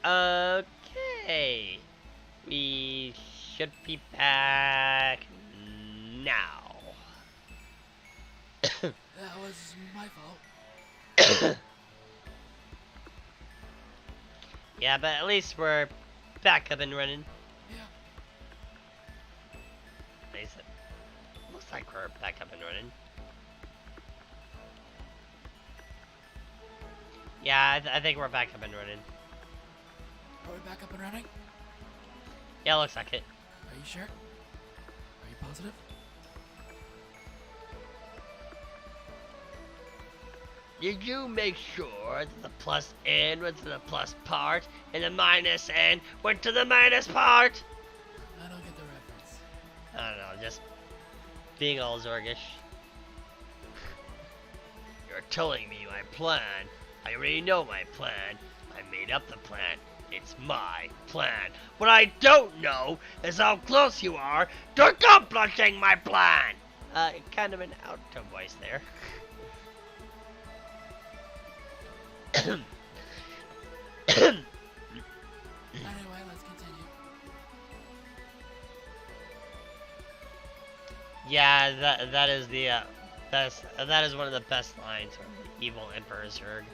Okay. We should be back now. That was my fault. Yeah, but at least we're back up and running. Yeah. Looks like we're back up and running. Yeah, I think we're back up and running. Are we back up and running? Yeah, looks like it. Are you sure? Are you positive? Did you make sure that the plus n went to the plus part and the minus n went to the minus part? I don't get the reference. I don't know, just being all Zorgish. You're telling me my plan. I already know my plan. I made up the plan. It's my plan. What I don't know is how close you are to accomplishing my plan. Kind of an out-of voice there. Anyway, let's continue. Yeah, that is the best. That is one of the best lines from the evil Emperor's Zerg.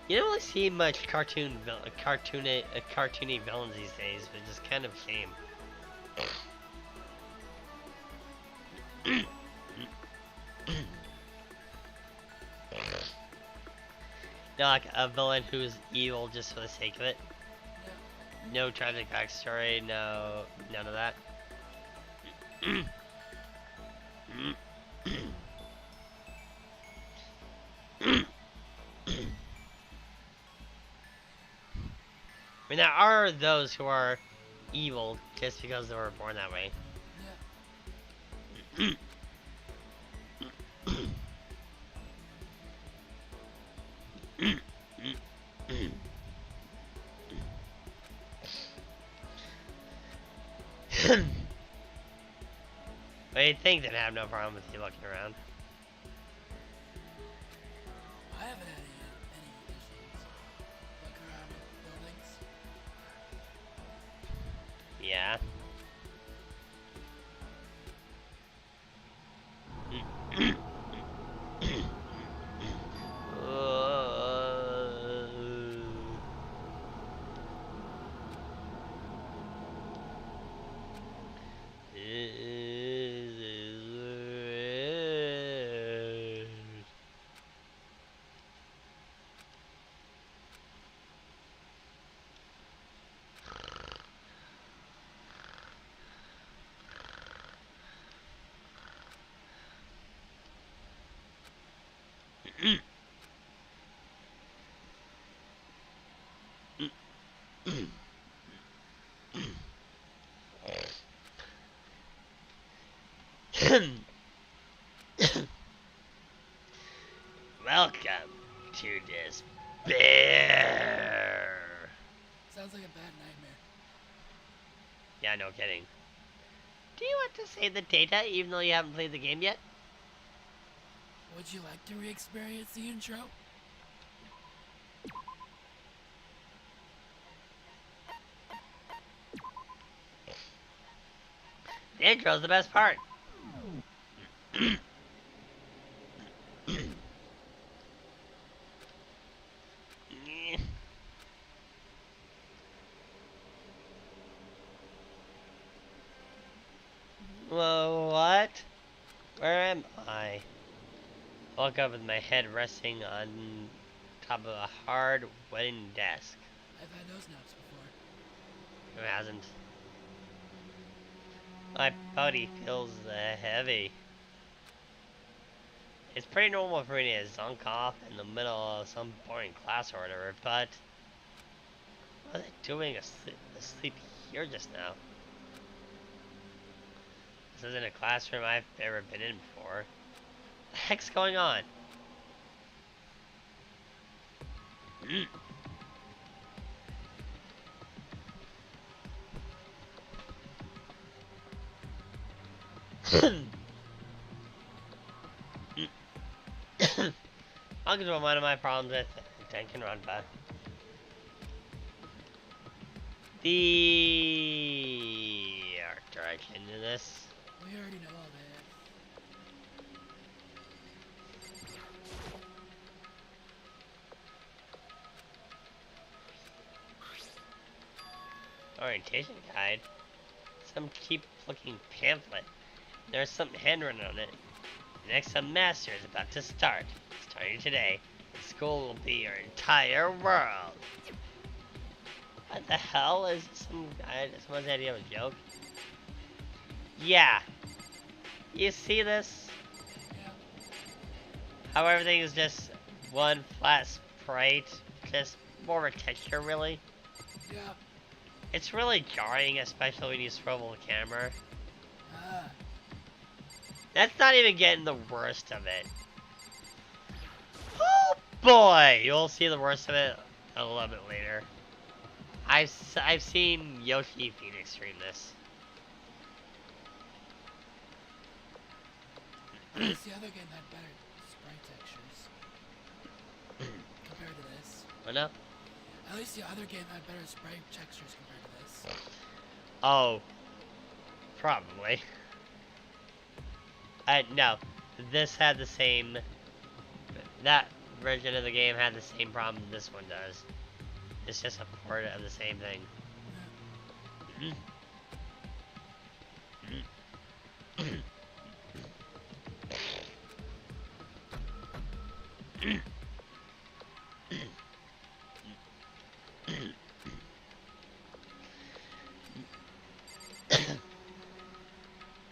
You don't really see much cartoony villains these days, which is kind of a shame. Like a villain who's evil just for the sake of it. Yeah. No tragic backstory, no, none of that. I mean, there are those who are evil just because they were born that way. Yeah. But you'd think they'd have no problem with you looking around. I haven't had any issues. Look around buildings. Yeah. Welcome to this bear. Sounds like a bad nightmare. Yeah, no kidding. Do you want to save the data even though you haven't played the game yet? Would you like to re-experience the intro? The intro's the best part. Well, what? Where am I? I woke up with my head resting on top of a hard wooden desk. I've had those naps before. Who hasn't? My body feels heavy. It's pretty normal for me to zonk off in the middle of some boring class or whatever, but what was I doing asleep here just now? This isn't a classroom I've ever been in before. What the heck's going on? I'll get to one of my problems with Danganronpa. The art direction in this. We already know all that. Orientation guide. Some cheap looking pamphlet. There's some handwritten on it. Next semester is about to start. Starting today. School will be your entire world. What the hell is someone's idea of a joke? Yeah. You see this? Yeah. How everything is just one flat sprite, just more of a texture, really. Yeah. It's really jarring, especially when you swivel the camera. Ah. That's not even getting the worst of it. Oh boy, you'll see the worst of it a little bit later. I've seen Yoshi Phoenix stream this. At least the other game had better sprite textures compared to this. What up? At least the other game had better sprite textures compared to this. Oh, probably. No, this had the same. That version of the game had the same problem this one does. It's just a port of the same thing.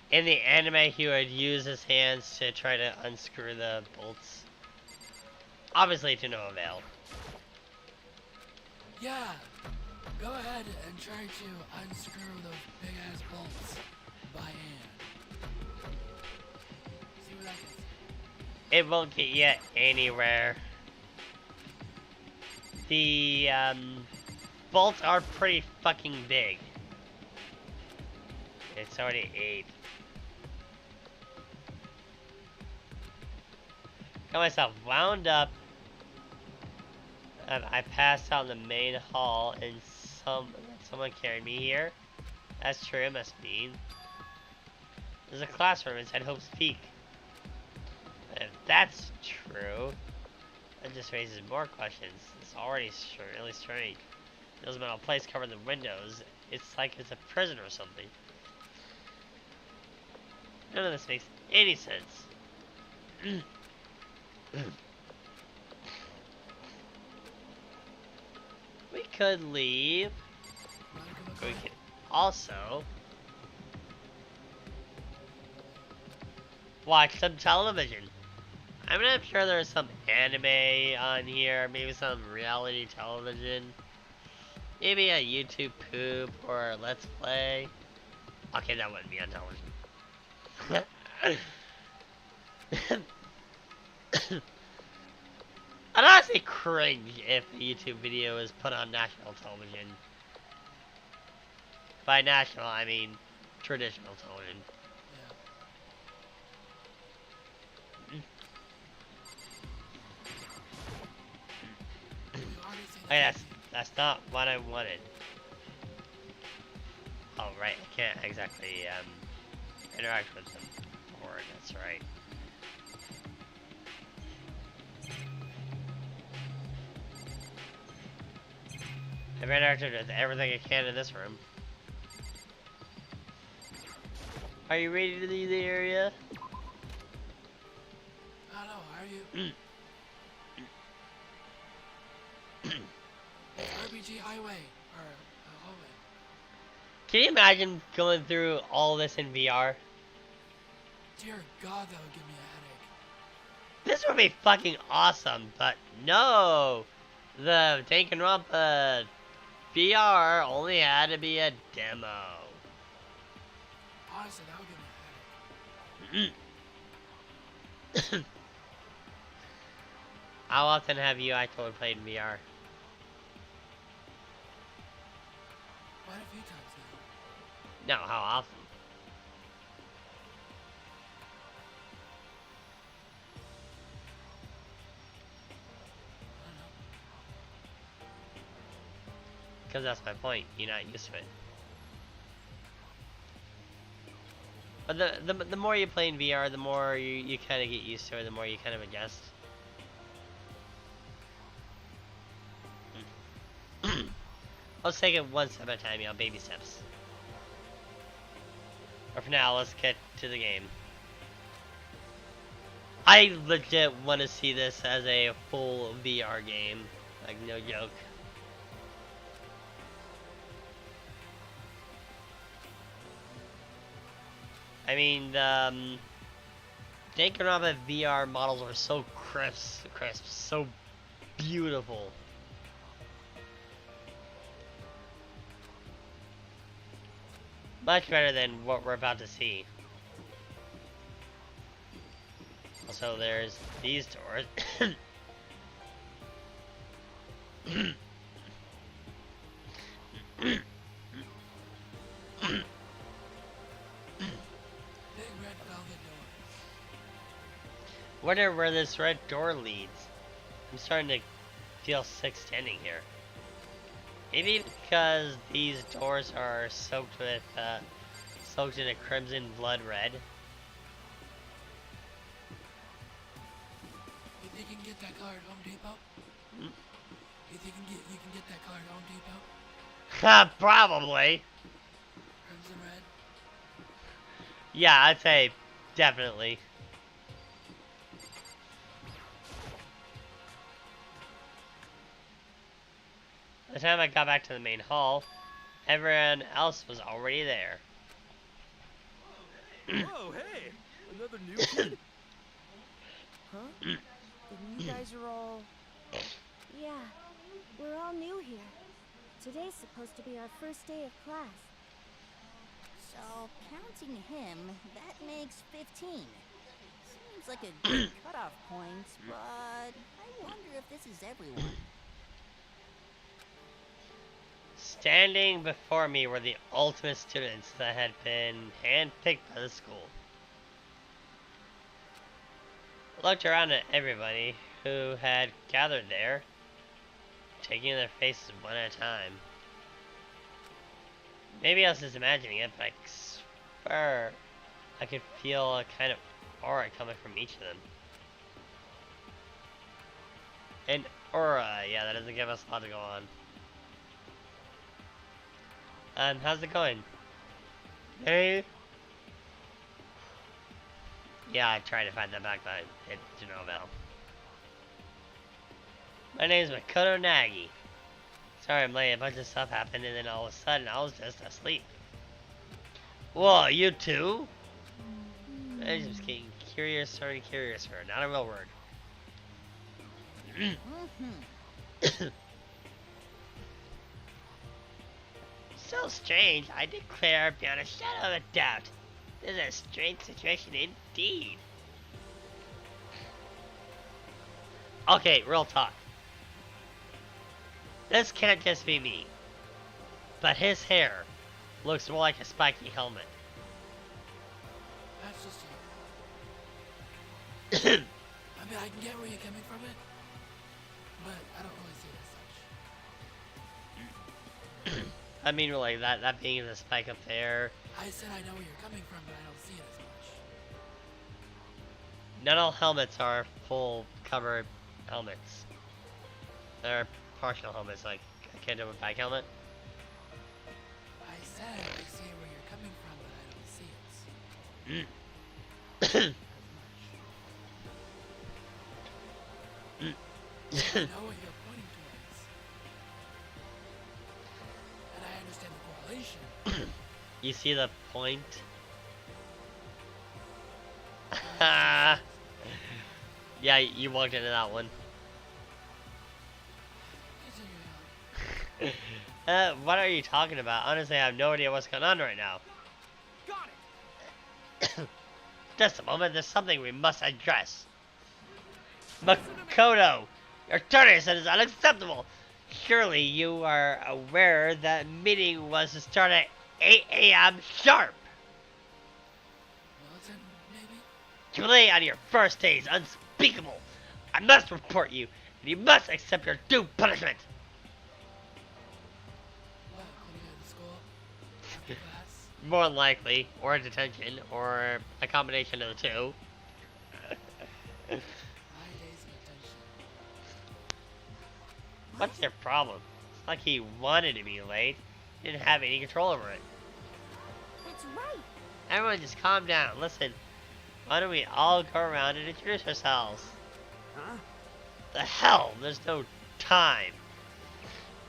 In the anime, he would use his hands to try to unscrew the bolts. Obviously to no avail. Yeah. Go ahead and try to unscrew those big ass bolts by hand. See what I can see. It won't get you anywhere. The bolts are pretty fucking big. It's already 8. Got myself wound up. I passed out in the main hall and someone carried me here. That's true, it must mean. There's a classroom inside Hope's Peak. If that's true, that just raises more questions. It's already really strange. There's a metal place covering the windows. It's like it's a prison or something. None of this makes any sense. We could leave. We could also watch some television. I'm not sure there's some anime on here, maybe some reality television. Maybe a YouTube poop or a Let's Play. Okay, that wouldn't be on television. I'd honestly cringe if a YouTube video is put on national television. By national, I mean traditional television. Hey, that's not what I wanted. Oh right, I can't exactly interact with them forward, that's right. I've interacted with everything I can in this room. Are you ready to leave the area? I don't know, are you? RPG highway, or hallway. Can you imagine going through all this in VR? Dear God, that would give me a headache. This would be fucking awesome, but no! The Danganronpa VR only had to be a demo. Honestly, that would give me a headache. How often have you actually played in VR? Quite a few times now. No, how often? because that's my point. You're not used to it. But the more you play in VR, the more you kind of get used to it, the more you kind of adjust. Let's take it one step at a time, you know, baby steps. But for now, let's get to the game. I legit want to see this as a full VR game. Like, no joke. I mean, the Danganronpa VR models are so crisp, so beautiful. Much better than what we're about to see. Also, there's these doors. Wonder where this red door leads. I'm starting to feel sick standing here. Maybe because these doors are soaked with, soaked in a crimson blood red. You think you can get that car at Home Depot? Hmm? You think you can get that car at Home Depot? Probably. Crimson red? Yeah, I'd say definitely. By the time I got back to the main hall, everyone else was already there. Whoa, hey! Another new kid? Huh? Then you guys are all... Yeah, we're all new here. Today's supposed to be our first day of class. So, counting him, that makes 15. Seems like a good cutoff point, but I wonder if this is everyone. Standing before me were the ultimate students that had been handpicked by the school. I looked around at everybody who had gathered there, taking their faces one at a time. Maybe I was just imagining it, but I swear I could feel a kind of aura coming from each of them. An aura, yeah, that doesn't give us a lot to go on. How's it going? Hey? Yeah, I tried to find that back, but it did no avail. My name's Makoto Nagi. Sorry I'm late, a bunch of stuff happened and then all of a sudden I was just asleep. Whoa, you too? I'm just getting curious, sorry, curious, not a real word. So strange, I declare beyond a shadow of a doubt. This is a strange situation indeed. Okay, real talk. This can't just be me. But his hair looks more like a spiky helmet. That's just you. I mean, I can get where you're coming from it, but I don't really see it as such. I mean, like that being the spike of hair. I said I know where you're coming from, but I don't see it as much. Not all helmets are full covered helmets. They're partial helmets, like akin to a bike helmet. I said I see where you're coming from, but I don't see it as much. I know what you're pointing towards. And I understand the correlation. You see the point? Yeah, you walked into that one. Continue on. What are you talking about? Honestly, I have no idea what's going on right now. Got it! Just a moment, there's something we must address. Makoto, your tardiness is unacceptable. Surely you are aware that meeting was to start at 8 a.m. sharp. Militant, maybe? Too late on your first day is unspeakable. I must report you, and you must accept your due punishment. more than likely, or detention, or a combination of the two. My days of attention. What's your problem? It's like he wanted to be late. He didn't have any control over it. That's right. Everyone just calm down. Listen, why don't we all go around and introduce ourselves? Huh? The hell? There's no time.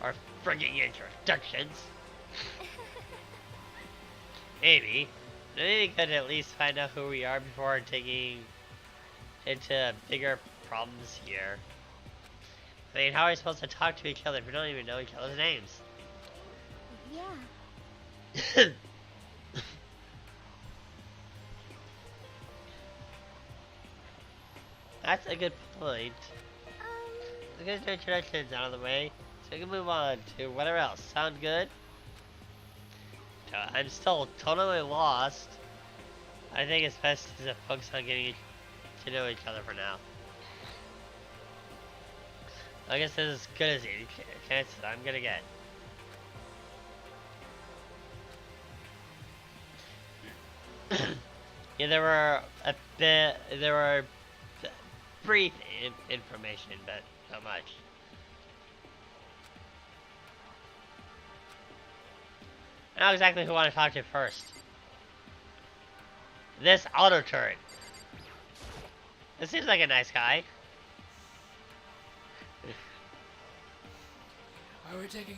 Or frigging introductions. Maybe. Maybe we could at least find out who we are before taking into bigger problems here. I mean, how are we supposed to talk to each other if we don't even know each other's names? Yeah. That's a good point. Let's get the introductions out of the way, so we can move on to whatever else. Sound good? I'm still totally lost. I think it's best to focus on getting to know each other for now. I guess this is as good as any chance that I'm gonna get. Yeah, there were brief information, but not much. I know exactly who I want to talk to first. This auto turret. This seems like a nice guy. Are we taking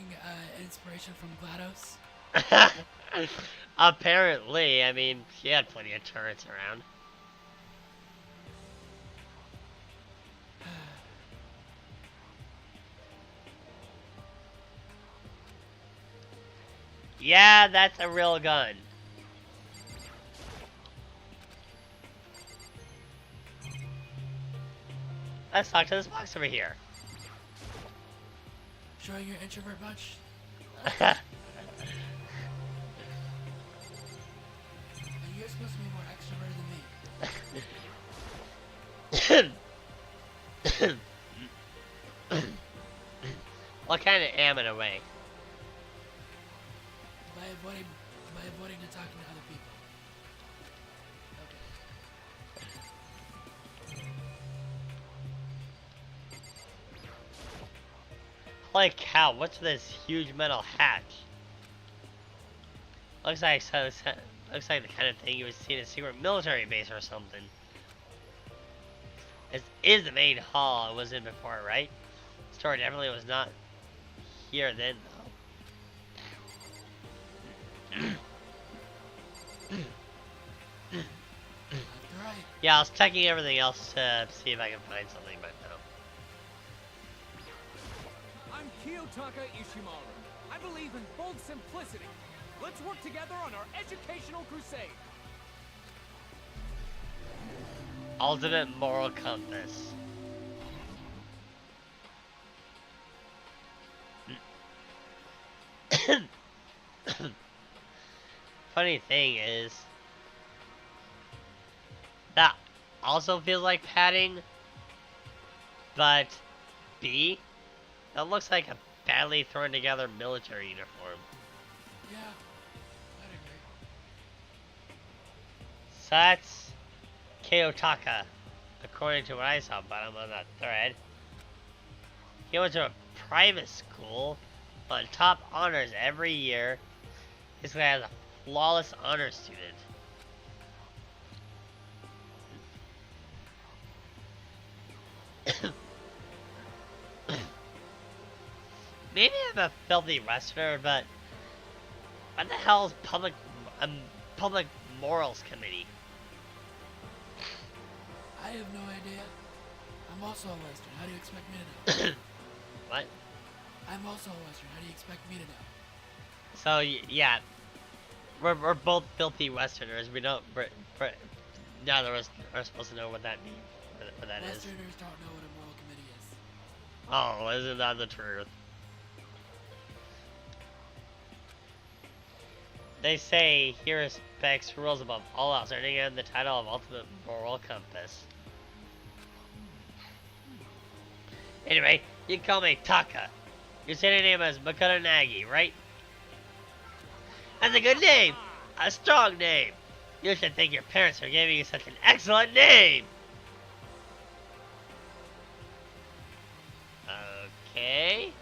inspiration from GLaDOS? Apparently, I mean, she had plenty of turrets around. Yeah, that's a real gun. Let's talk to this box over here. Showing your introvert much? And you're supposed to be more extroverted than me. Well, kind of am in a way. By avoiding to talking to other people. Holy cow, what's this huge metal hatch? Looks like the kind of thing you would see in a secret military base or something. This is the main hall I was in before, right? The store definitely was not here then, though. Right. Yeah, I was checking everything else to see if I can find something, but no. I'm Kiyotaka Ishimaru. I believe in bold simplicity. Let's work together on our educational crusade. Ultimate moral compass. Funny thing is, that also feels like padding, but B, that looks like a badly thrown together military uniform. Yeah, I'd agree. So that's Kiyotaka, according to what I saw bottom of that thread. He went to a private school, won top honors every year. This guy has a flawless honor student. Maybe I'm a filthy Westerner, but what the hell is public morals committee? I have no idea. I'm also a Western. How do you expect me to know? What? I'm also a Western. How do you expect me to know? So yeah, we're both filthy Westerners. We don't. Neither of us are supposed to know what that means. What that is. Westerners don't know what a moral committee is. Oh, isn't that the truth? They say he respects rules above all else, earning him the title of Ultimate Moral Compass. Anyway, you can call me Taka. Your city name is Makoto Nagi, right? That's a good name! A strong name. You should thank your parents for giving you such an excellent name. Okay.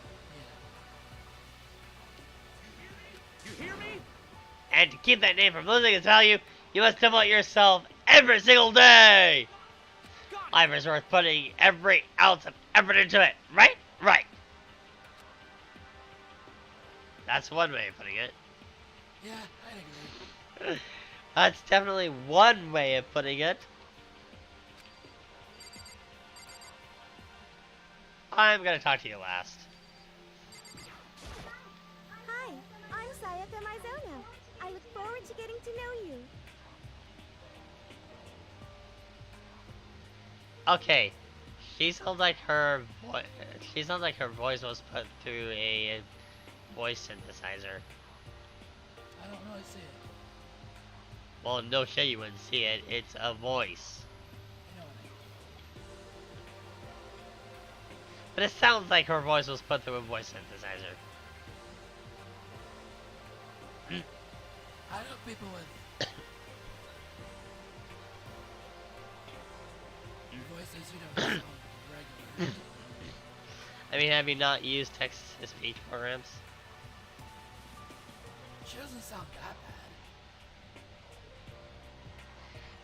You hear me? And to keep that name from losing its value, you must devote yourself every single day. Got it. Life is worth putting every ounce of effort into it. Right? Right. That's one way of putting it. Yeah, I'd agree. That's definitely one way of putting it. I'm gonna talk to you last. Hi, I'm Sayaka Mizono. I look forward to getting to know you. Okay, she sounds like her voice was put through a voice synthesizer. I don't really see it. Well, no shit, you wouldn't see it. It's a voice, You know what I mean. but it sounds like her voice was put through a voice synthesizer. I know people with voices who don't sound regular. I mean, have you not used text-to-speech programs? She doesn't sound that bad.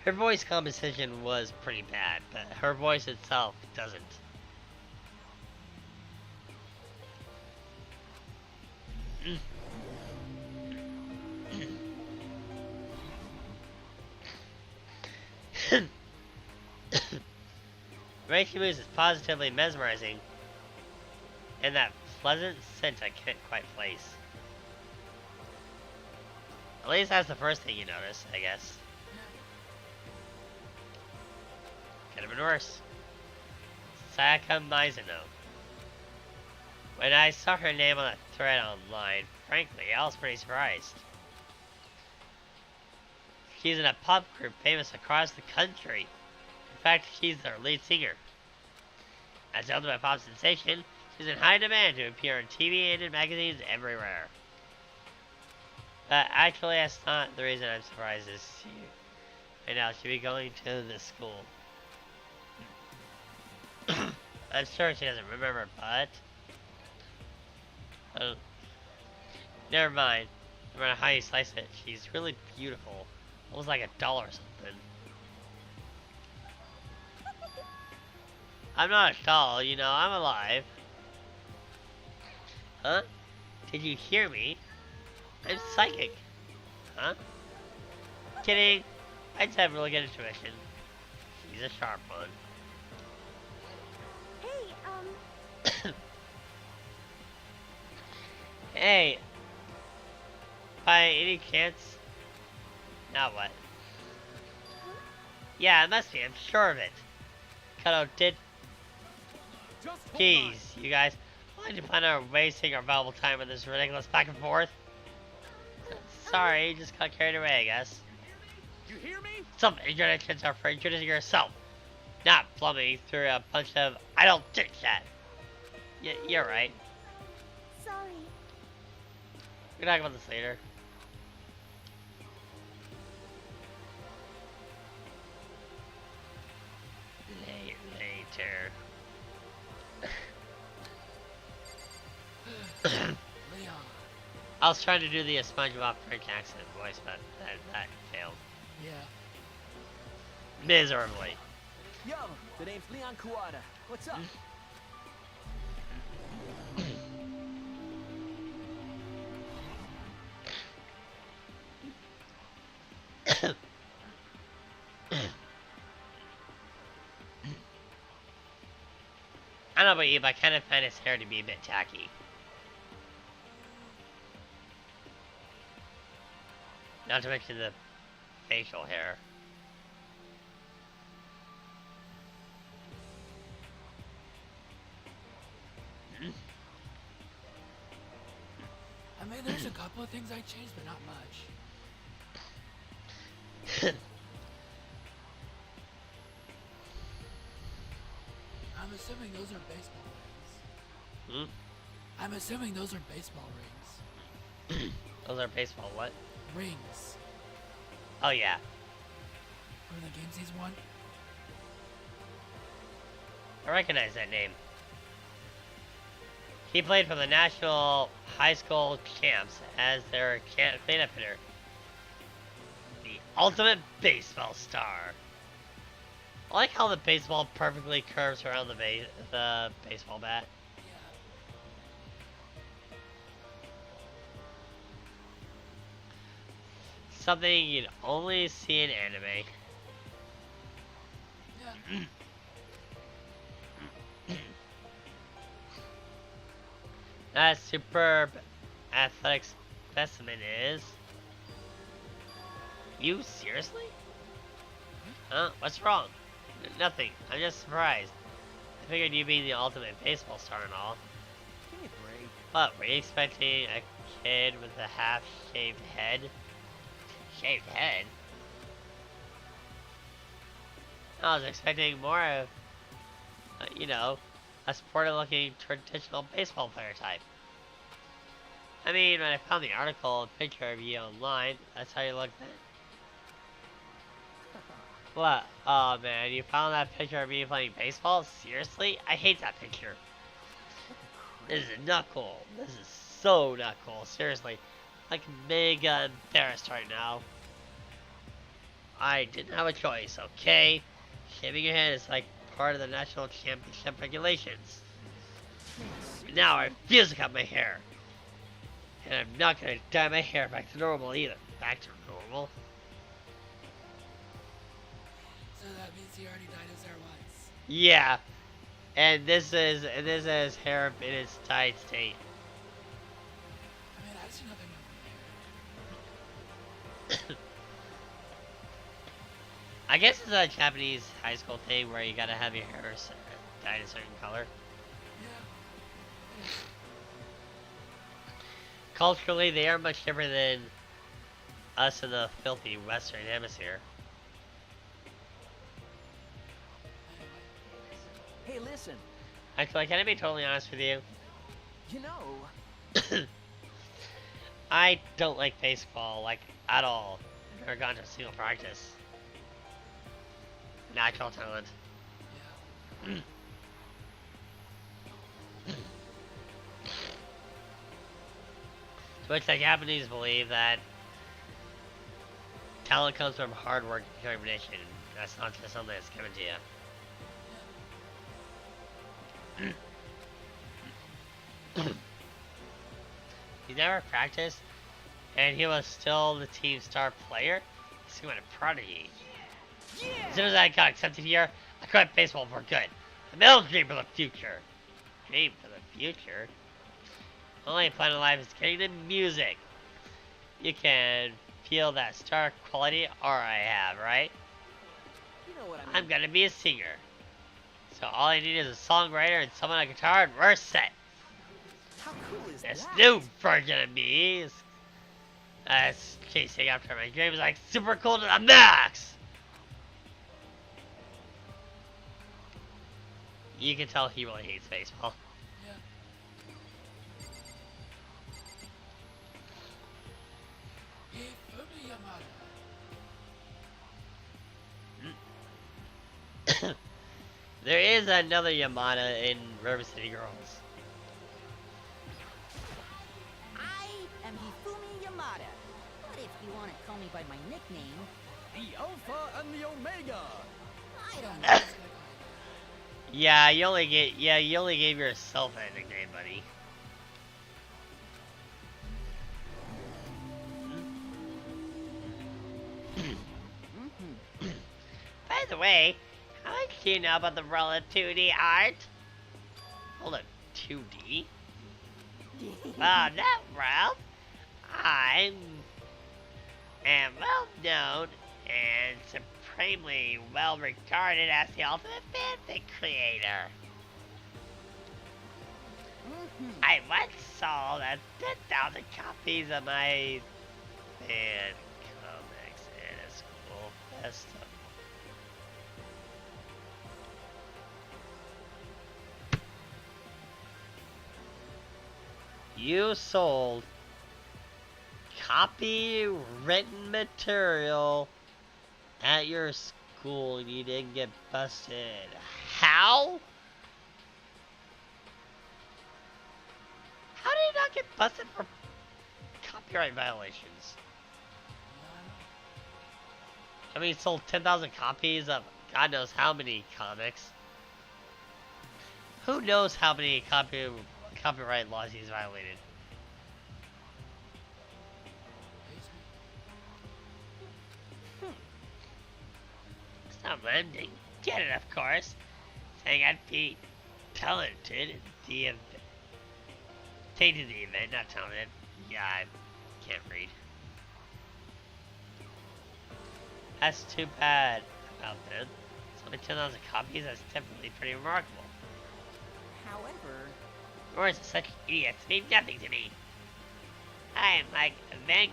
Her voice composition was pretty bad, but her voice itself doesn't. Reiki Moose is positively mesmerizing, and that pleasant scent I can't quite place. At least that's the first thing you notice, I guess. Could have been worse. Sayaka Mizuno. When I saw her name on that thread online, frankly, I was pretty surprised. She's in a pop group famous across the country. In fact, she's their lead singer. As the ultimate pop sensation, she's in high demand to appear on TV and in magazines everywhere. Actually, that's not the reason I'm surprised is right now she'll be going to this school. I'm sure she doesn't remember, but never mind. No matter how you slice it, she's really beautiful. Almost like a doll or something. I'm not a doll, you know, I'm alive. Huh? Did you hear me? I'm psychic. Huh? Kidding. I just have really good intuition. She's a sharp one. Hey, Hey. By any chance? Now what? Yeah, it must be. I'm sure of it. Kato did. Just hold Jeez, you guys. Why did you plan on wasting our valuable time with this ridiculous back and forth? Sorry, just got carried away, I guess. on. You hear me? Some introductions are for introducing yourself, not plumbing through a bunch of idle chit chat. You're right. sorry. We're talking about this later. Later. Leon. I was trying to do the SpongeBob French accent voice, but that failed Yeah. miserably. Yo, the name's Leon Kuwata. What's up? I don't know about you, but I kind of find his hair to be a bit tacky. Not to mention the facial hair. I mean, there's a couple of things I changed, but not much. I'm assuming those are baseball rings. Hmm? I'm assuming those are baseball rings. Those are baseball what? Rings. Oh yeah. Remember the games he's won? I recognize that name. He played for the National High School Champs as their cleanup hitter. The ultimate baseball star. I like how the baseball perfectly curves around the baseball bat. Something you'd only see in anime. Yeah. That superb athletic specimen is... You seriously? Huh? What's wrong? Nothing. I'm just surprised. I figured you being the ultimate baseball star and all. Give me a break. What, were you expecting a kid with a half-shaved head? Shaved head? I was expecting more of, you know, a sporty-looking traditional baseball player type. I mean, when I found the article, a picture of you online, that's how you looked then. What? Oh man, you found that picture of me playing baseball? Seriously? I hate that picture. This is not cool. This is so not cool. Seriously. Like mega embarrassed right now. I didn't have a choice, okay? Shaving your head is like part of the national championship regulations. And now I refuse to cut my hair. And I'm not gonna dye my hair back to normal either. Back to normal? So that means he already dyed his hair once. Yeah. And this is hair in its dyed state. I mean, I've seen nothing wrong with I guess it's a Japanese high school thing where you gotta have your hair dyed a certain color. hair. Yeah. Culturally, they are much different than us in the filthy Western Hemisphere. Hey, listen. Actually, can I be totally honest with you? You know, I don't like baseball, like, at all. I've never gone to a single practice. Natural talent. Yeah. To which the Japanese believe that talent comes from hard work and determination. That's not just something that's given to you. He never practiced, and he was still the team's star player. He's quite a prodigy. As soon as I got accepted here, I quit baseball for good. A middle dream for the future. Dream for the future? Only plan in life is getting the music. You can feel that star quality aura I have, right? you know what I mean. I'm gonna be a singer. So all I need is a songwriter and someone on guitar and we're set. How cool is This that? new version of me is chasing after my dreams like super cool to the max. You can tell he really hates baseball. Yeah. Hifumi Yamada. There is another Yamada in River City Girls. I am Hifumi Yamada. But if you want to call me by my nickname, The Alpha and the Omega. I don't know. That's gonna go. Yeah, you only gave yourself a nickname, buddy. By the way, how much do you know about the Rolla 2D art? Hold on, 2D? Well, not Ralph. I am well known and supremely well regarded as the ultimate fanfic creator. I once sold 10,000 copies of my fan comics at a school festival. You sold copywritten material at your school and you didn't get busted. How? How did you not get busted for copyright violations? I mean, he sold 10,000 copies of God knows how many comics. Who knows how many copyright laws he's violated? Stop lending. Get it, of course. Saying I'd be talented in the event. Tainted the event, not talented. Yeah, I can't read. That's too bad about them. It's only 10,000 copies, that's definitely pretty remarkable. However, Yours are such idiots, mean nothing to me. I am like a Van.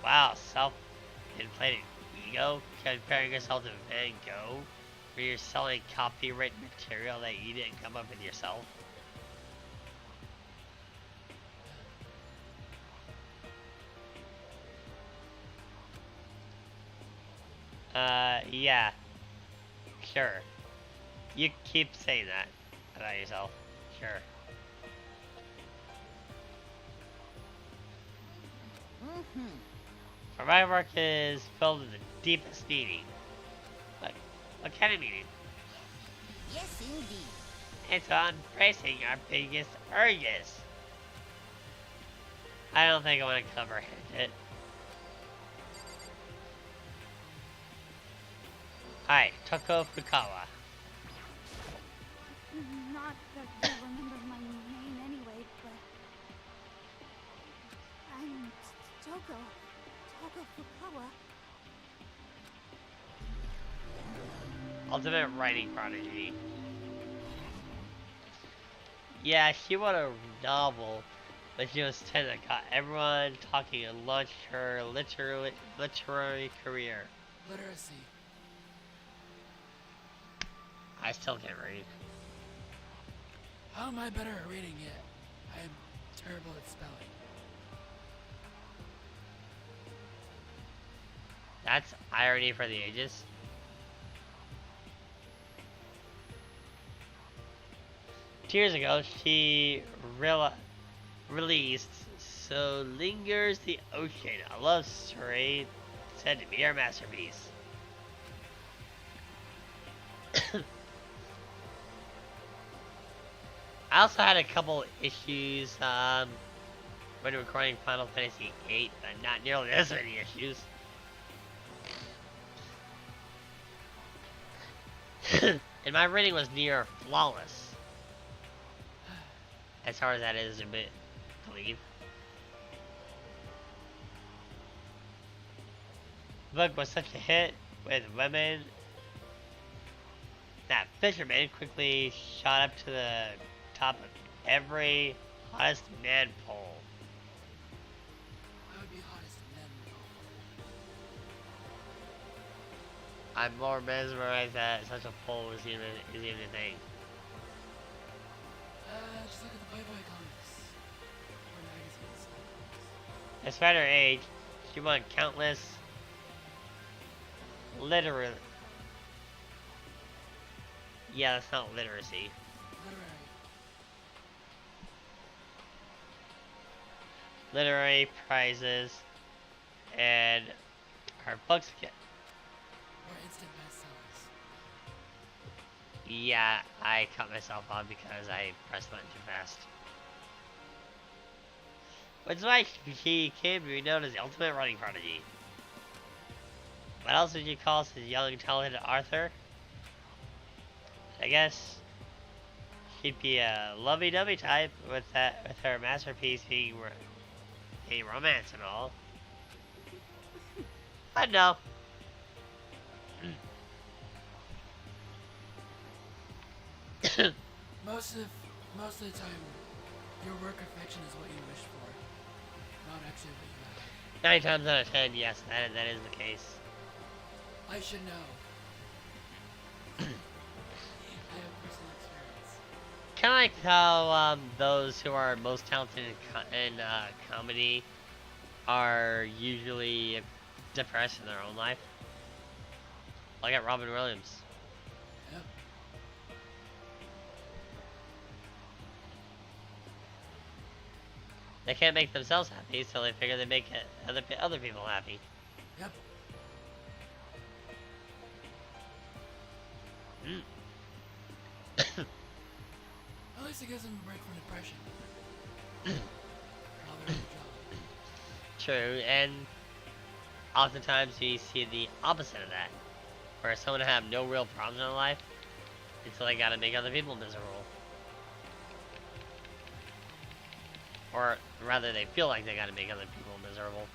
Wow, self-inflated ego, comparing yourself to Van Gogh, where you're selling copyright material that you didn't come up with yourself. Yeah. Sure. You keep saying that about yourself. Sure. For my work is filled with the deepest meaning. What kind of meaning? Yes, indeed. And so I'm embracing our biggest urges. I don't think I want to comprehend it. Hi, Toko Fukawa. Not that I remember my name anyway, but I'm Toko Fukawa. Ultimate writing prodigy. Yeah, she wrote a novel when she was 10 that got everyone talking and launched her literary career. Literacy. I still can't read. How am I better at reading yet? I am terrible at spelling. That's irony for the ages. Years ago, she released So Lingers the Ocean, a love story said to be her masterpiece. I also had a couple issues when recording Final Fantasy VIII, but not nearly as many issues. And my rating was near flawless. As hard as that is to believe. The book was such a hit with women that Fisherman quickly shot up to the top of every hottest man poll. I would be hottest men. I'm more mesmerized that such a poll is even a thing. Just look at the Playboy comics. Or magazines. Despite her age, she won countless literary. Yeah, that's not literacy. Literary prizes, and her books get. Or instant bestsellers. Yeah, I cut myself off because I pressed the button too fast. Which is why she came to be known as the ultimate writing prodigy. What else would you call such a young, talented Arthur? I guess she'd be a lovey-dovey type with her masterpiece being a romance and all. But no. Most of the time, your work affection is what you wish for, not actually what you have. 9 times out of 10, yes, that is the case. I should know. I have personal experience. Kind of like how those who are most talented in comedy are usually depressed in their own life. Look at Robin Williams. Yep. They can't make themselves happy, so they figure they make other people happy. Yep. At least it gives them a break from depression. While they're in the job. True, and oftentimes you see the opposite of that, where someone have no real problems in their life until they gotta make other people miserable. Or rather, they feel like they gotta make other people miserable.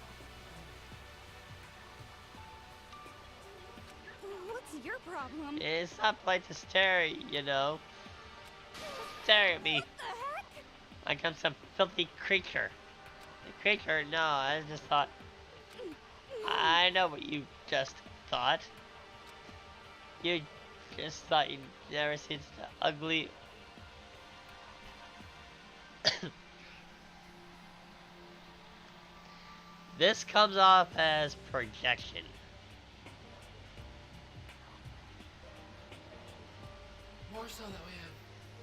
What's your problem? It's not like to stare, you know. Stare at me What the heck? like I'm some filthy creature. A creature? No, I just thought. I know what you just thought. You just thought you'd never seen such ugly. This comes off as projection. More so that we have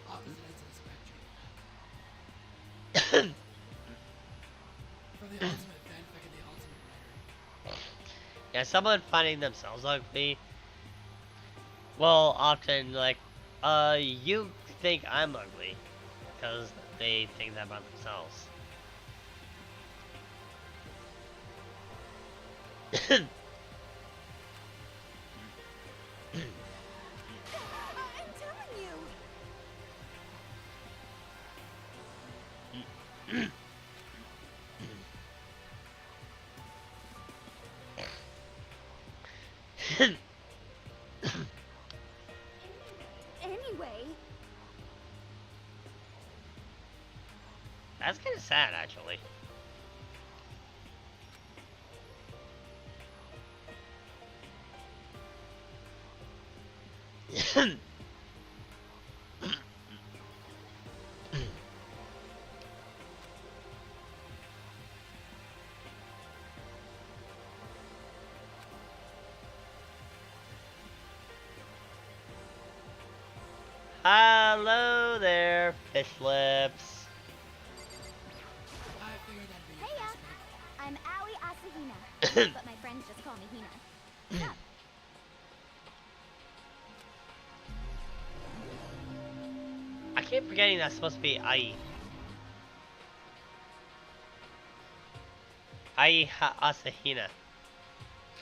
opposite ends of the spectrum. For the ultimate fanfic and the ultimate writer. Yeah, someone finding themselves ugly will often like, you think I'm ugly, because they think that about themselves. I'm telling you. Anyway, That's kind of sad, actually. Hello there, fish lips. I figured that'd be Heya. a fanfic. I'm Aoi Asahina, but my friends just call me Hina. Sup? I keep forgetting that's supposed to be Ai. Ai Asahina.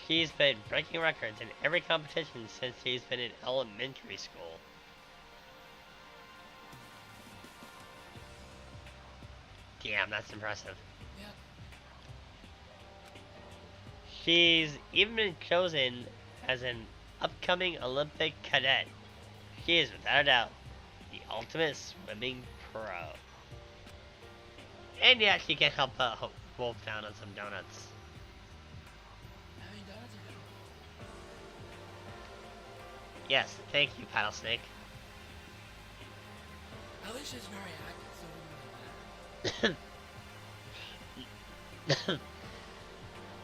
She's been breaking records in every competition since she's been in elementary school. Damn, that's impressive. Yep. She's even been chosen as an upcoming Olympic cadet. She is, without a doubt, the ultimate swimming pro. And yet, she can't help but wolf down on some donuts. I mean, donuts are good. Yes, thank you, Paddlesnake. At least she's very active, so it wouldn't really matter.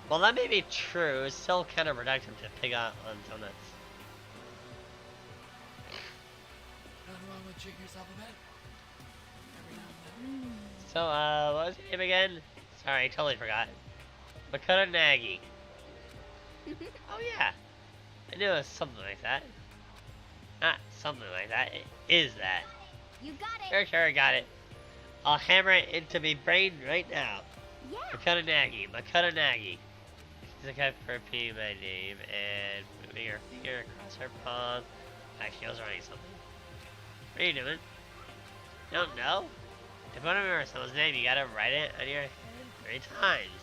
Well, that may be true. It's still kind of reductive to pick on donuts. Nothing wrong with treating yourself a bit. Every now and then. So, what was your name again? Sorry, I totally forgot. Makoto Nagi. Oh yeah, I knew it was something like that. Not something like that. It is that. You got it. Sure, I got it. I'll hammer it into my brain right now. Yeah. Makoto Nagi. She's a guy for repeating my name and moving her finger across her palm. Actually, I was writing something. What are you doing? Don't know? If you want to remember someone's name, you gotta write it on your head 3 times.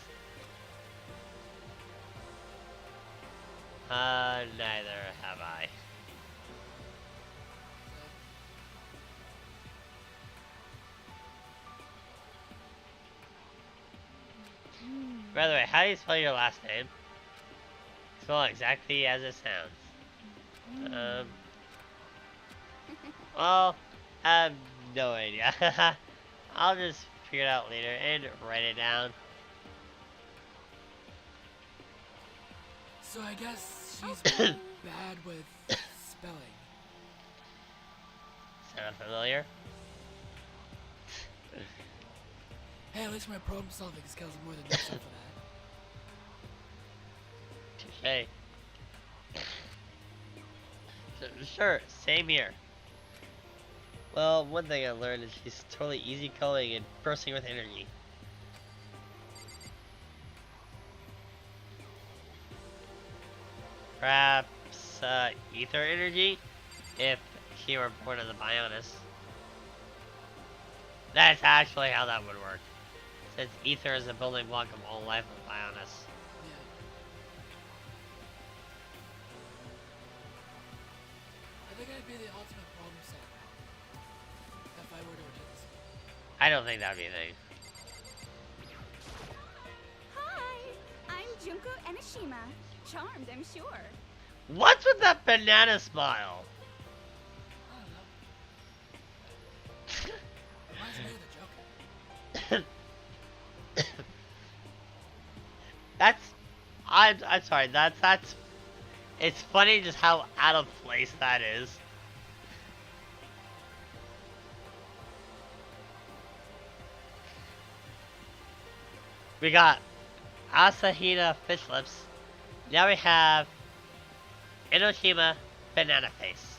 Neither have I. By the way, how do you spell your last name? Spell exactly as it sounds. Well, I have no idea. I'll just figure it out later and write it down. So I guess she's bad with spelling. Sound familiar? Hey, at least my problem solving skills are more than enough for that. Touche. Sure, same here. Well, one thing I learned is she's totally easygoing and bursting with energy. Perhaps, ether energy? If she were born as a Bionis. That's actually how that would work. Since ether is a building block of all life of Bionis. Yeah. I think I'd be the ultimate problem solver if I were to audience. I don't think that'd be a thing. Hi, I'm Junko Enoshima. Charmed, I'm sure. What's with that banana smile? I don't know. Reminds me of the Joker. I'm sorry, that's it's funny just how out of place that is. We got Asahina Fish Lips. Now we have Enoshima Banana Face.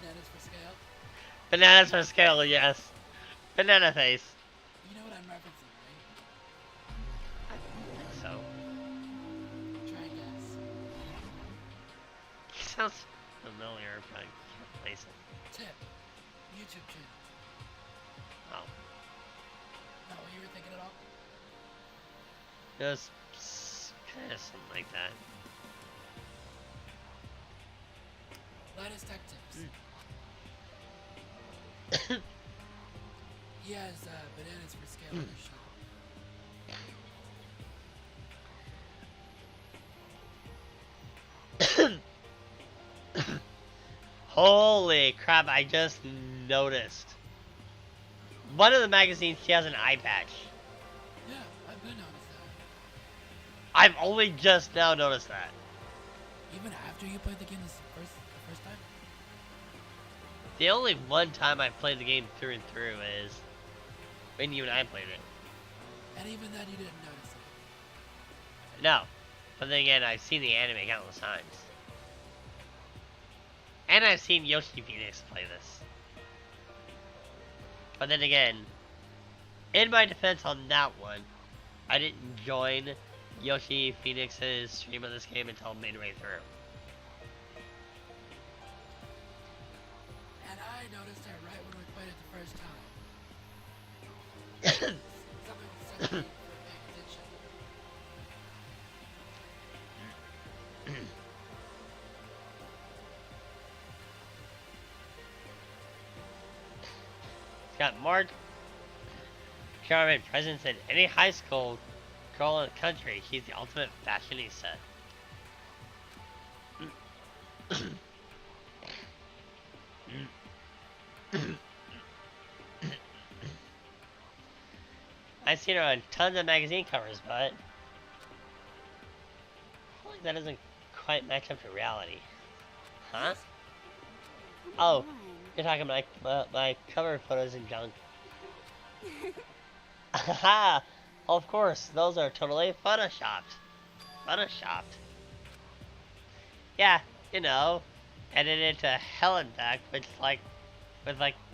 Bananas for scale. Bananas for scale, yes. Banana Face. You know what I'm referencing, right? I don't think so. Try and guess. He sounds familiar, but I can't place it. Tip. YouTube channel. Oh. Not what you were thinking at all? It was kind of something like that. Linus Tech Tips. He has bananas for scale in his shop. Holy crap, I just noticed. One of the magazines, she has an eye patch. Yeah, I've been noticed that. I've only just now noticed that. Even after you played the game the first time? The only one time I played the game through and through is when you and I played it. And even then you didn't notice it. No. But then again, I've seen the anime countless times. And I've seen Yoshi Phoenix play this. But then again, in my defense on that one, I didn't join Yoshi Phoenix's stream of this game until midway through. And I noticed it right when we played it the first time. Something said to me for paying attention. It's got more charming presence than any high school girl in the country. She's the ultimate fashionista. I've seen her on tons of magazine covers, but I feel like that doesn't quite match up to reality. Huh? Oh, you're talking about my cover photos and junk. Haha! Of course, those are totally photoshopped. Photoshopped. Yeah, you know, edited to hell and back, with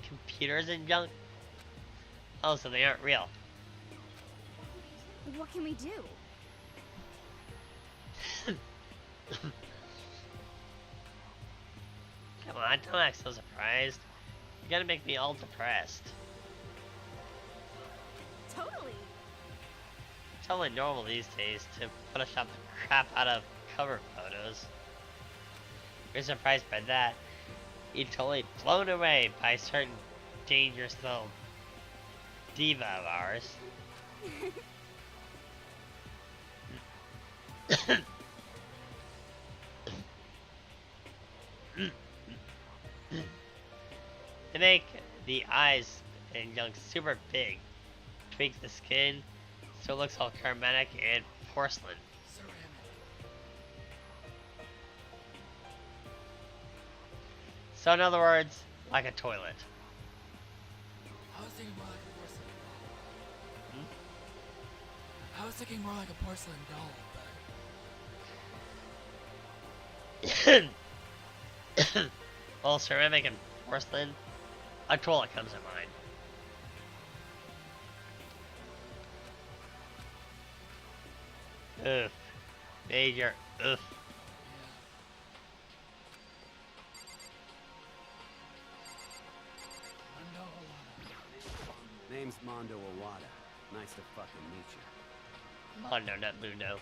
computers and junk. Oh, so they aren't real. What can we do? Come on, don't act so surprised. You gotta make me all depressed. Totally. It's only normal these days to Photoshop the crap out of cover photos. You're surprised by that. You're totally blown away by a certain dangerous little diva of ours. To make the eyes and junk super big, tweak the skin so it looks all chromatic and porcelain. Ceramic. So in other words, like a toilet. I was thinking more like a porcelain doll. Hmm? I was thinking more like a porcelain doll, but Well, ceramic and porcelain, a toilet comes to mind. Oof. Major oof. Mondo Owada. Name's Mondo Owada. Nice to fucking meet you. Mondo, not Mundo.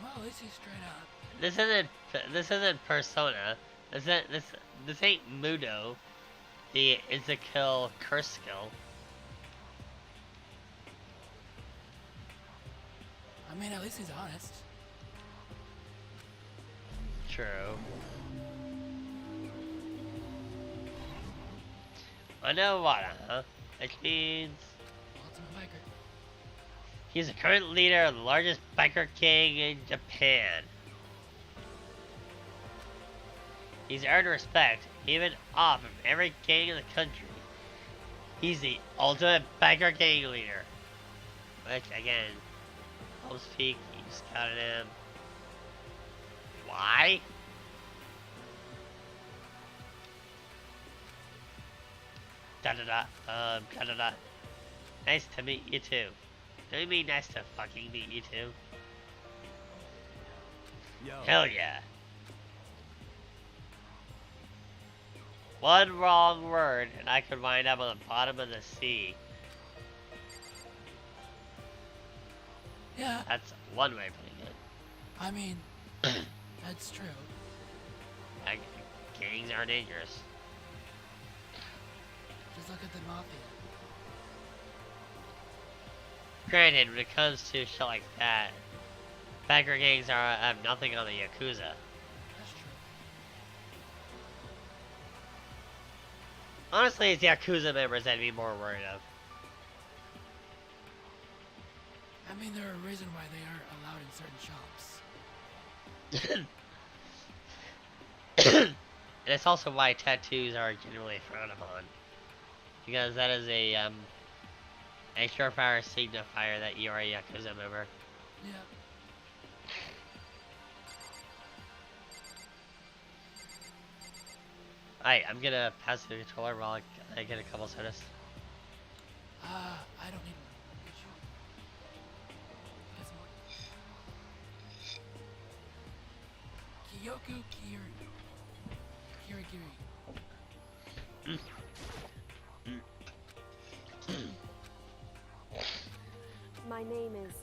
Well, at least he's straight up. This isn't Persona. This ain't Mudo. The Izakill curse skill. I mean, at least he's honest. True. Mondo Owada, huh? Which means Ultimate biker. he's the current leader of the largest biker gang in Japan. He's earned respect, even off of every gang in the country. He's the ultimate biker gang leader. Which, again, Hope's Peak, you scouted him. Why? Da-da-da. Nice to meet you too. Don't you mean nice to fucking meet you too? Yo. Hell yeah. One wrong word and I could wind up on the bottom of the sea. Yeah, That's one way of putting it. I mean, that's true. Like, gangs are dangerous. Just look at the mafia. Granted, when it comes to shit like that, biker gangs have nothing on the Yakuza. That's true. Honestly, it's Yakuza members I'd be more worried of. I mean, there's a reason why they aren't allowed in certain shops. And it's also why tattoos are generally frowned upon. Because that is a surefire signifier that you are a Yakuza member. Yeah. Alright, I'm gonna pass the controller while I get a couple sodas. I don't need one. Get you. Get some more. Kyoko Kirigiri. My name is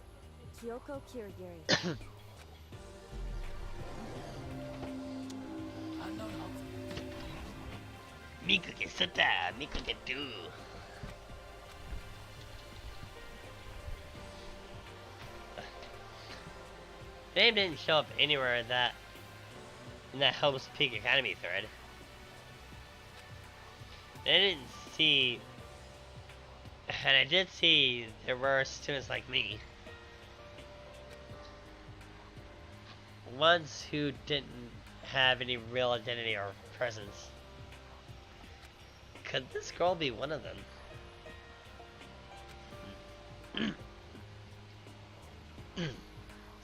Kyoko Kirigiri. Unknown ultimate. Miku ke suta, Miku ke do. Name didn't show up anywhere in that Helm's Peak Academy thread. I didn't see, and I did see there were students like me, ones who didn't have any real identity or presence. Could this girl be one of them?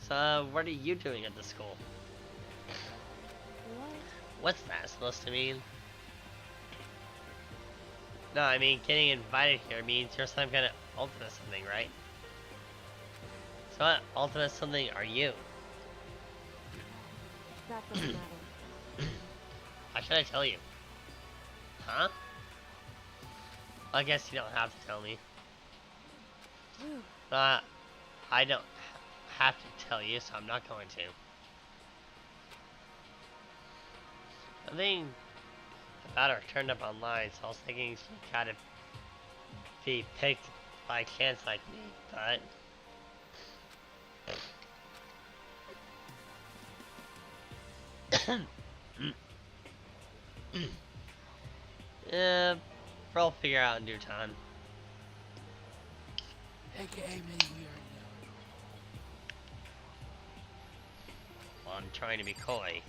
So, what are you doing at the school? What? What's that supposed to mean? No, I mean, getting invited here means you're some kind of ultimate something, right? So what ultimate something are you? That doesn't matter. How should I tell you? Huh? I guess you don't have to tell me. Phew. I don't have to tell you, so I'm not going to. Something about her turned up online, so I was thinking she gotta be picked by chance like me, but... Yeah, we'll figure out in due time. AKA me, we already know. Well, I'm trying to be coy.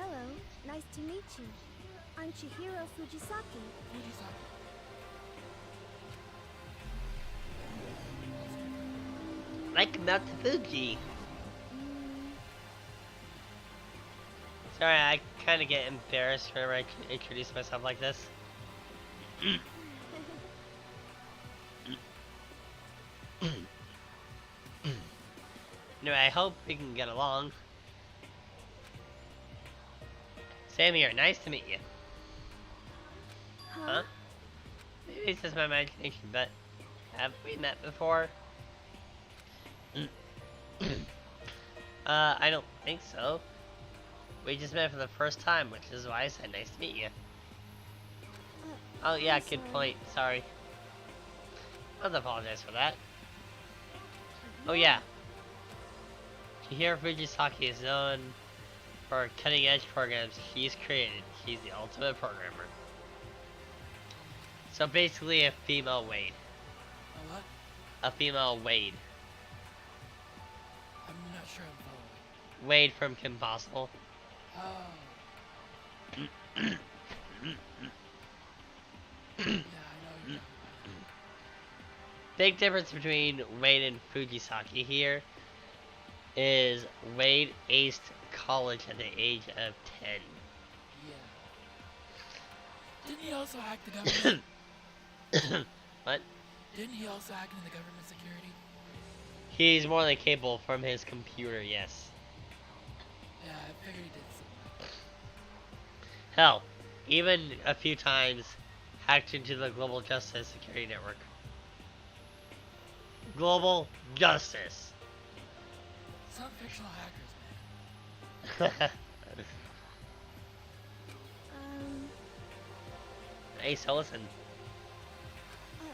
Hello, nice to meet you. I'm Chihiro Fujisaki. Fujisaki. Like Mount Fuji. Mm, Sorry, I kind of get embarrassed whenever I introduce myself like this. Anyway, I hope we can get along. Same here, nice to meet you. Huh? Maybe it's just my imagination, but have we met before? I don't think so. We just met for the first time, which is why I said nice to meet you. Oh yeah, I'm good sorry. point, sorry. I'll apologize for that. Oh yeah. Chihiro Fujisaki is known for cutting edge programs he's created. He's the ultimate programmer. So basically a female Wade. A what? A female Wade. I'm not sure I'm following. Wade from Kim Possible. Oh. Yeah, I know you're talking about. Big difference between Wade and Fujisaki here is Wade aced college at the age of 10. Yeah. Didn't he also hack the government? What? Didn't he also hack into the government security? He's more than capable from his computer, yes. Yeah, I figured he did something. Hell, even a few times hacked into the Global Justice Security Network. Global Justice. Some fictional hackers, man. Hey, so listen.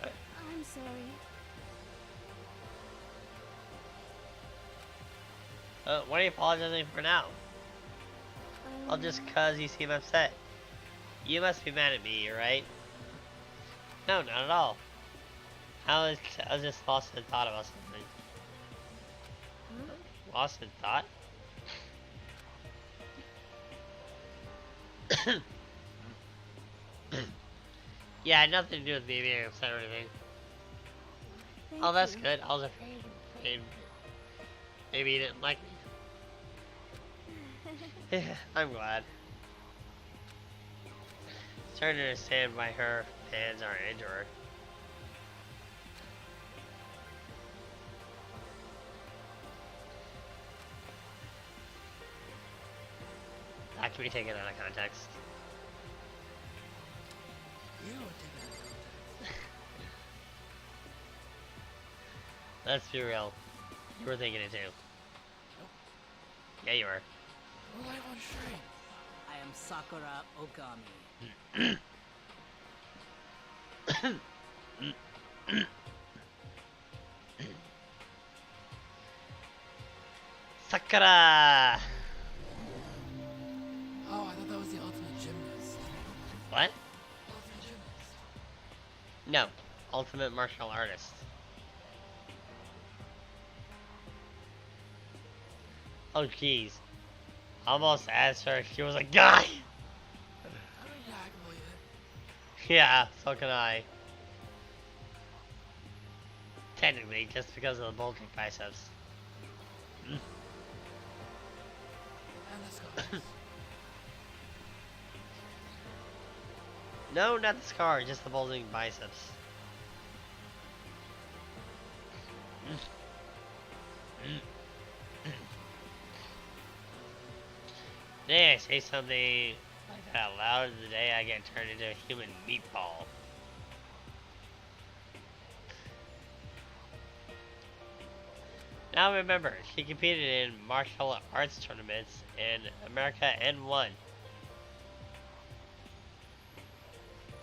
I'm sorry. What are you apologizing for now? Well, just cause you seem upset. You must be mad at me, right? No, not at all. I was just lost in thought about something. Huh? Lost in thought? Yeah, it had nothing to do with me being upset or anything. Thank Oh, that's you. good. I was afraid maybe you didn't like me. I'm glad. Starting to understand why her fans aren't into her. That can be taken out of context. You would take that into context. Let's be real. You were thinking it too. Yeah, you were. We're live on stream. I am Sakura Okami. Sakura! Oh, I thought that was the ultimate gymnast. What? Ultimate gymnast. No. Ultimate martial artist. Oh jeez. Almost asked her if she was a guy! I mean, yeah, I can believe it. Yeah, so can I. Technically, just because of the bulging biceps. And the scars. No, not the scar, just the bulging biceps. Today I say something like that loud, the day I get turned into a human meatball. Now remember, she competed in martial arts tournaments in America and won.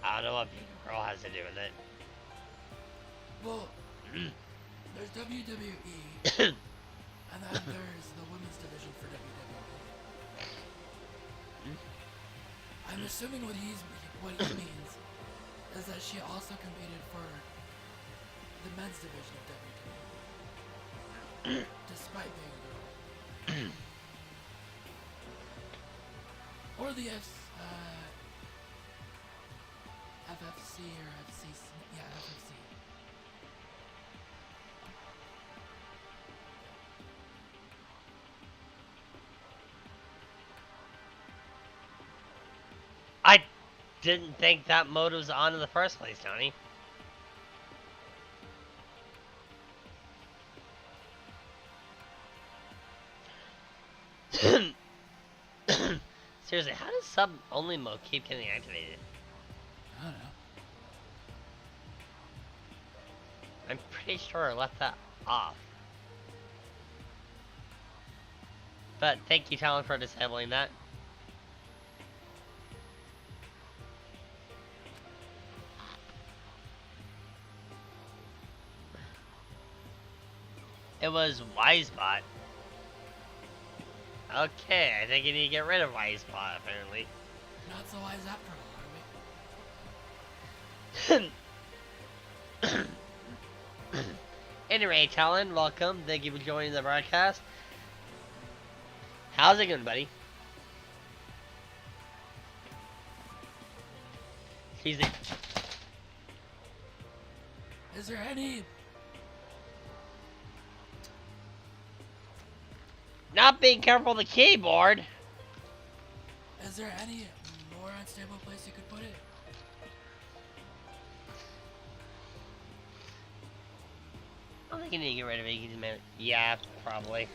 I don't know what being a girl has to do with it. Well, there's WWE, and then there's the women's division for WWE. I'm assuming what he means is that she also competed for the men's division of WWE, despite being a girl. or the FFC or FCC? Yeah, FFC. I didn't think that mode was on in the first place, Tony. Seriously, how does sub-only mode keep getting activated? I don't know. I'm pretty sure I left that off. But thank you, Talon, for disabling that. It was Wisebot. Okay, I think you need to get rid of Wisebot, apparently. Not so wise after all, are we? Anyway, Talon, welcome. Thank you for joining the broadcast. How's it going, buddy? Is there any... Not being careful with the keyboard. Is there any more unstable place you could put it? I don't think you need to get rid of it. Yeah, probably.